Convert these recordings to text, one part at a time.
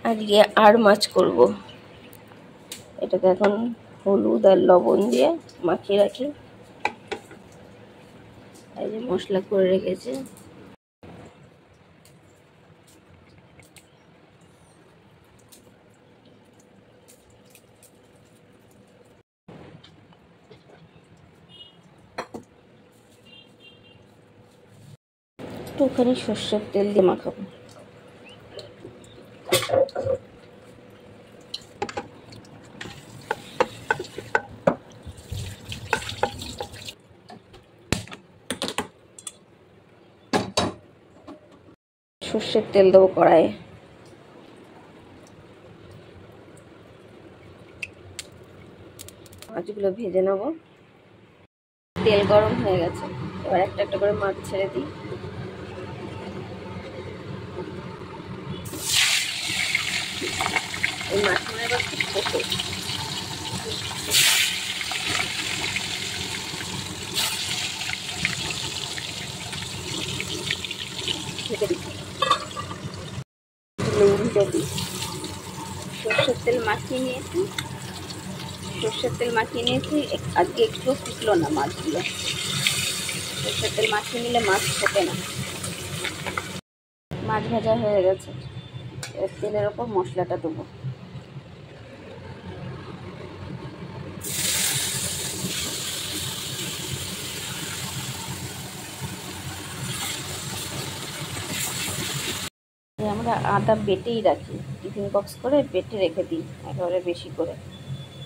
আজকে আর মাছ করব। এটাকে এখন হলুদ আর লবণ দিয়ে মাখিয়ে রাখি। এই যে মশলা করে রেখেছে। একটুখানি সর্ষের তেল দিয়ে মাখাবো। সর্ষের তেল দেবো কড়াইয়ে। মাছগুলো ভেজে নেব। তেল গরম হয়ে গেছে, এবার একটা একটা করে মাছ ছেড়ে দিই। এই মাছগুলো এবার খুব ছোটো। সর্ষের তেল মাখিয়ে নিয়েছি। আজকে একটু ফুটলো না মাছগুলো। সর্ষের তেল মাখিয়ে নিলে মাছ ফোটে না। মাছ ভাজা হয়ে গেছে, এবার তেলের ওপর মশলাটা দেবো। আমরা আদা বেটেই রাখি, টিফিন বক্স করে বেটে রেখে দিই একেবারে বেশি করে।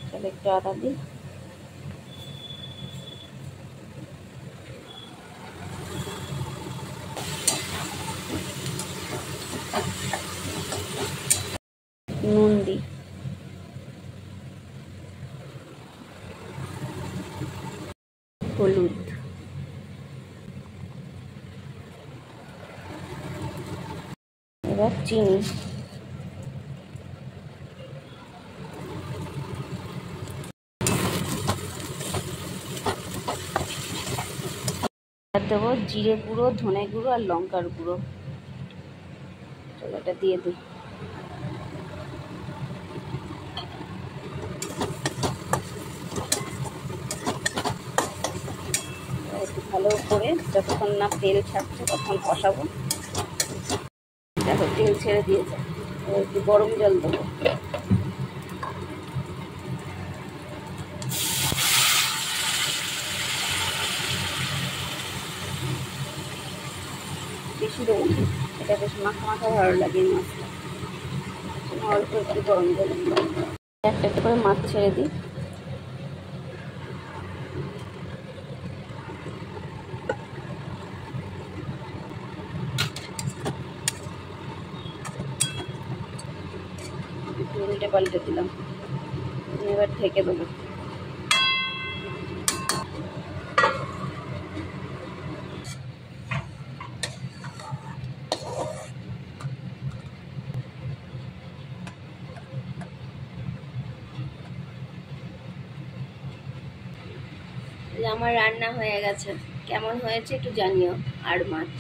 তাহলে একটু আদা দিই। নুন দিই। হলুদ। এবার চিনি। দেবো জিরে গুঁড়ো, ধনে গুঁড়ো আর লঙ্কার গুঁড়ো। চলো এটা দিয়ে দিই। একটু ভালো করে যতক্ষণ না তেল ছাড়ছে ততক্ষণ কষাবো। দেখো তেল ছেড়ে দিয়েছে, একটু গরম জল দেবো। বেশি দেবো, এটা বেশ মাখা মাখা ভালো লাগে মাছটা। অল্প একটু গরম জল একটা একটা করে মাছ ছেড়ে দিই। উল্টে পাল্টে দিলাম, এবার ঢেকে দেবো। আমার রান্না হয়ে গেছে, কেমন হয়েছে একটু জানিও। আর মাছ